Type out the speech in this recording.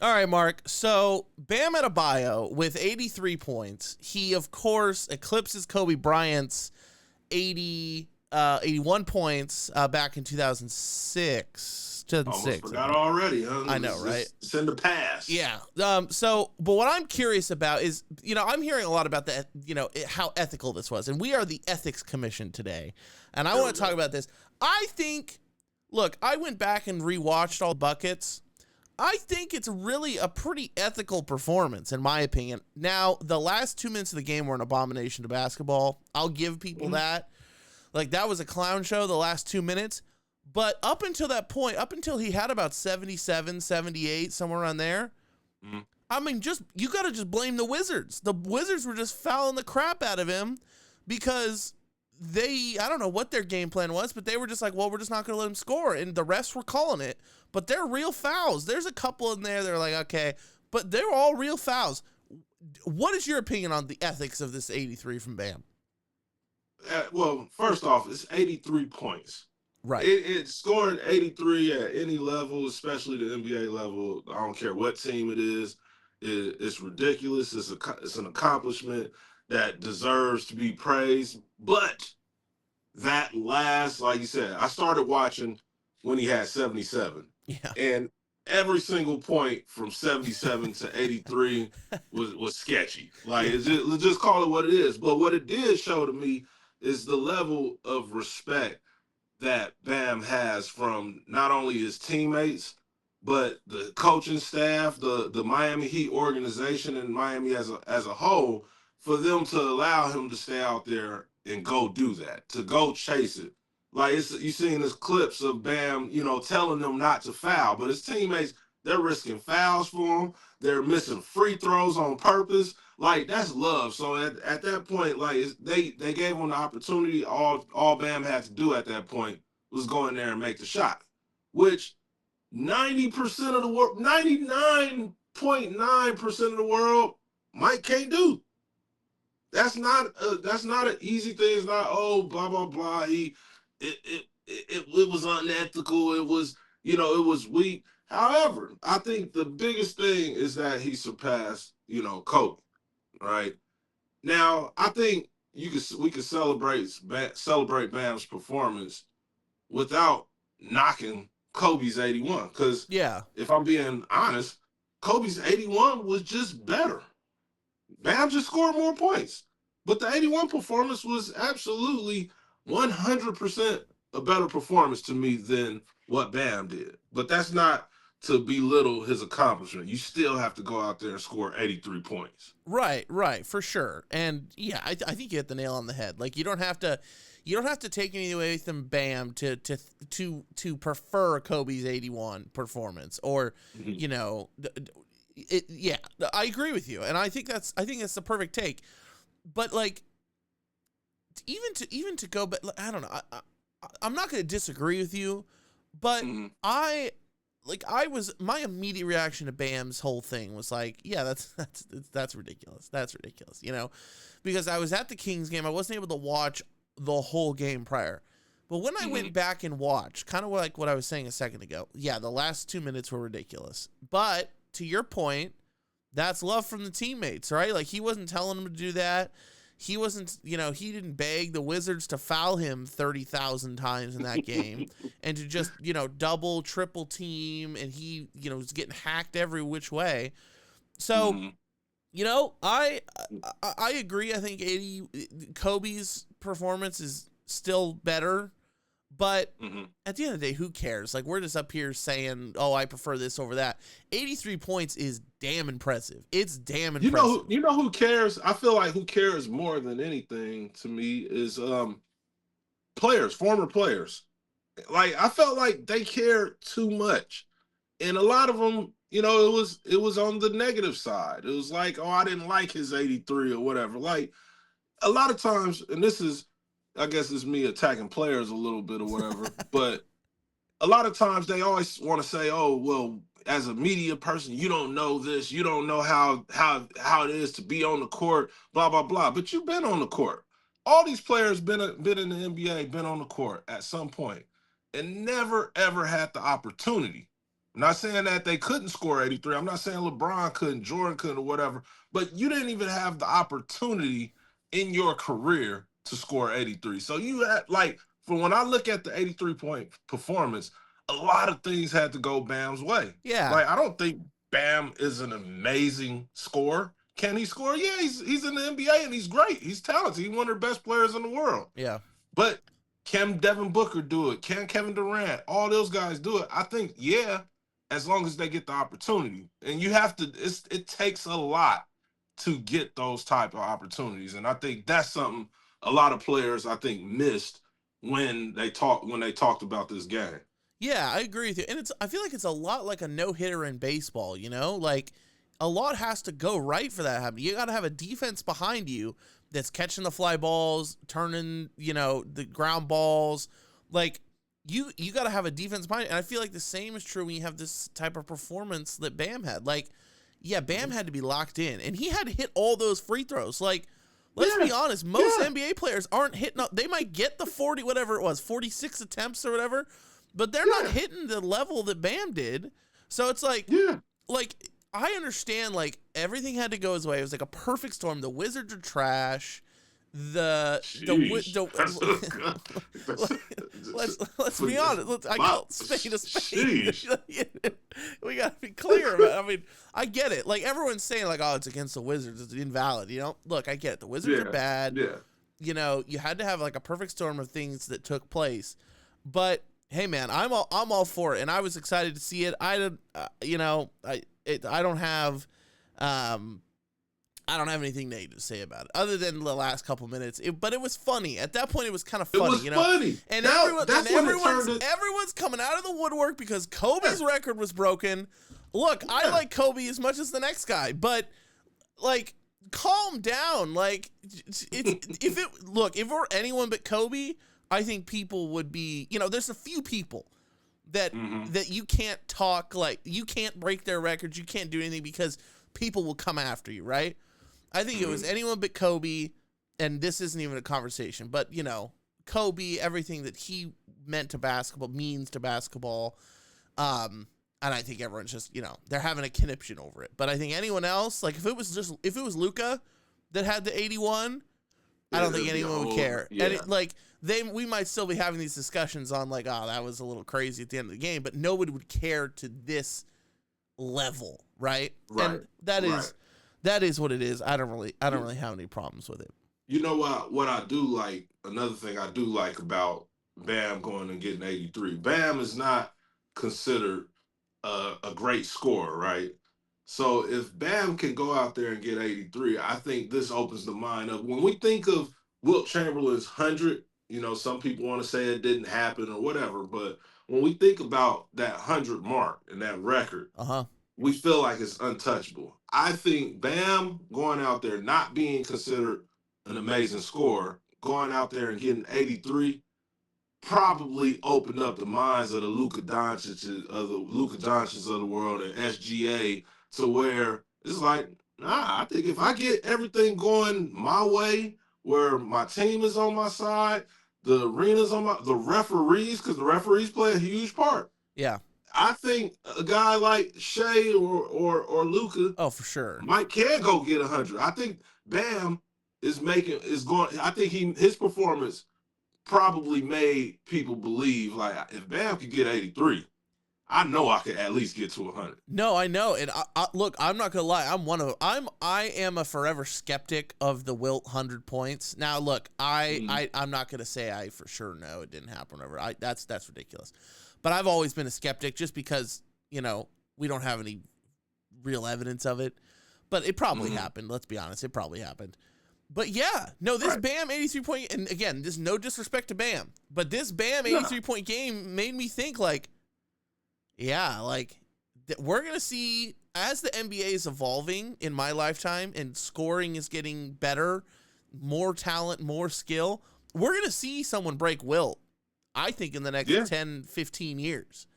All right, Mark. So Bam Adebayo with 83 points. He, of course, eclipses Kobe Bryant's 81 points back in 2006. Almost 2006, I forgot think. already, huh? I know, It's right? just it's in the past. Yeah. But what I'm curious about is, I'm hearing a lot about how ethical this was, and we are the ethics commission today, and I There want we to talk go. about this. I think, look, I went back and rewatched all the buckets. I think it's really a pretty ethical performance, in my opinion. Now, the last 2 minutes of the game were an abomination to basketball. I'll give people Mhm. that. Like, that was a clown show, the last 2 minutes. But up until that point, up until he had about 77, 78, somewhere around there, Mhm. I mean, you got to just blame the Wizards. The Wizards were just fouling the crap out of him because I don't know what their game plan was, but they were just like, well, we're just not going to let him score. And the refs were calling it. But they're real fouls. There's a couple in there that are like, okay, but they're all real fouls. What is your opinion on the ethics of this 83 from Bam? Well, first off, it's 83 points. Right. It's scoring 83 at any level, especially the NBA level. I don't care what team it is. It's ridiculous. It's an accomplishment that deserves to be praised. But that last, like you said, I started watching when he had 77, Yeah. and every single point from 77 to 83 was sketchy. Like Yeah. let's just call it what it is. But what it did show to me is the level of respect that Bam has from not only his teammates but the coaching staff, the Miami Heat organization, and Miami as a whole, for them to allow him to stay out there and go do that, to go chase it. Like you seen this clips of Bam, telling them not to foul, but his teammates, they're risking fouls for him. They're missing free throws on purpose. Like that's love. So at that point, like they gave him the opportunity. All Bam had to do at that point was go in there and make the shot, which 90% of the world, 99.9% of the world, Mike can't do. That's not an easy thing. It's not, oh, blah blah blah. It was unethical. It was, it was weak. However, I think the biggest thing is that he surpassed, Kobe. Right now, I think we could celebrate Bam's performance without knocking Kobe's 81. Because Yeah. if I'm being honest, Kobe's 81 was just better. Bam just scored more points. But the 81 performance was absolutely 100% a better performance to me than what Bam did. But that's not to belittle his accomplishment. You still have to go out there and score 83 points. Right, for sure. And yeah, I think you hit the nail on the head. Like, you don't have to take anything away from Bam to prefer Kobe's 81 performance, or Mhm. yeah, I agree with you, and I think that's the perfect take. But like, even to go, but I don't know. I'm not going to disagree with you, but Mhm. my immediate reaction to Bam's whole thing was like, yeah, that's ridiculous. That's ridiculous, because I was at the Kings game. I wasn't able to watch the whole game prior. But when I went Mhm. back and watched, kind of like what I was saying a second ago, yeah, the last 2 minutes were ridiculous. But to your point, that's love from the teammates, right? Like, he wasn't telling them to do that. He wasn't, he didn't beg the Wizards to foul him 30,000 times in that game and to just, double, triple team, and he, was getting hacked every which way. So, Mhm. I agree. I think Kobe's performance is still better, but Mhm. at the end of the day, who cares? Like, we're just up here saying, "Oh, I prefer this over that." 83 points is damn impressive. It's damn impressive. You know who cares? I feel like who cares more than anything to me is players, former players. Like I felt like they cared too much, and a lot of them, it was on the negative side. It was like, oh, I didn't like his 83 or whatever. Like a lot of times, and this is, I guess, it's me attacking players a little bit or whatever, but a lot of times they always want to say, "Oh, well, as a media person, you don't know this. You don't know how it is to be on the court, blah blah blah." But you've been on the court. All these players been in the NBA, been on the court at some point, and never ever had the opportunity. Not saying that they couldn't score 83. I'm not saying LeBron couldn't, Jordan couldn't, or whatever. But you didn't even have the opportunity in your career to score 83. So you had like, for when I look at the 83-point performance, a lot of things had to go Bam's way. Yeah. Like I don't think Bam is an amazing scorer. Can he score? Yeah, he's in the NBA and he's great. He's talented. He's one of the best players in the world. Yeah. But can Devin Booker do it? Can Kevin Durant? All those guys do it? I think, yeah, as long as they get the opportunity. And you have to, it takes a lot to get those type of opportunities. And I think that's something a lot of players, I think, missed when they talked about this game. Yeah, I agree with you. And I feel like it's a lot like a no-hitter in baseball, you know? Like, a lot has to go right for that to happen. You got to have a defense behind you that's catching the fly balls, turning, the ground balls. Like, you got to have a defense behind you. And I feel like the same is true when you have this type of performance that Bam had. Like, yeah, Bam had to be locked in, and he had to hit all those free throws. Like, let's be honest, most NBA players aren't hitting up. They might get the 40, whatever it was, 46 attempts or whatever, but they're not hitting the level that Bam did. So it's like, I understand, like, everything had to go his way. It was like a perfect storm. The Wizards are trash. Let's be honest. I call it spade a spade. We got to be clear about it. I mean, I get it. Like, everyone's saying, like, oh, it's against the Wizards. It's invalid. Look, I get it. The Wizards are bad. Yeah. You had to have, like, a perfect storm of things that took place. But, hey, man, I'm all for it, and I was excited to see it. I don't have anything negative to say about it other than the last couple minutes. But it was funny. At that point, it was kind of funny. It was funny. And everyone's coming out of the woodwork because Kobe's record was broken. Look, I like Kobe as much as the next guy, but like, calm down. Like, if it were anyone but Kobe, I think people would be. There's a few people that you can't talk, like, you can't break their records, you can't do anything because people will come after you, right? I think it was anyone but Kobe, and this isn't even a conversation, but, Kobe, everything that he means to basketball, and I think everyone's just, they're having a conniption over it. But I think anyone else, like, if it was Luka that had the 81, I don't think anyone would care. Yeah. And we might still be having these discussions on, like, oh, that was a little crazy at the end of the game, but nobody would care to this level, right? Right. And that is what it is. I don't really have any problems with it. You know what I do like, another thing I do like about Bam going and getting 83. Bam is not considered a great scorer, right? So if Bam can go out there and get 83, I think this opens the mind up. When we think of Wilt Chamberlain's 100, some people want to say it didn't happen or whatever, but when we think about that 100 mark and that record, we feel like it's untouchable. I think Bam going out there not being considered an amazing scorer, going out there and getting 83, probably opened up the minds of the Luka Doncic of the world and SGA to where it's like, nah, I think if I get everything going my way, where my team is on my side, the arena's the referees, because the referees play a huge part. Yeah. I think a guy like Shea or Luka, oh, for sure, can go get 100. I think Bam I think his performance probably made people believe, like, if Bam could get 83, I know I could at least get to 100. No, I know. And look, I'm not gonna lie. I am a forever skeptic of the Wilt 100 points. Now, look, I'm not gonna say I for sure know it didn't happen. Whatever. That's ridiculous. But I've always been a skeptic just because, we don't have any real evidence of it. But it probably happened. Let's be honest. It probably happened. But yeah, no, this Bam 83 point, and again, this is no disrespect to Bam, but this Bam 83 point game made me think, like, yeah, like, we're going to see, as the NBA is evolving in my lifetime and scoring is getting better, more talent, more skill, we're going to see someone break Wilt, I think, in the next 10, 15 years.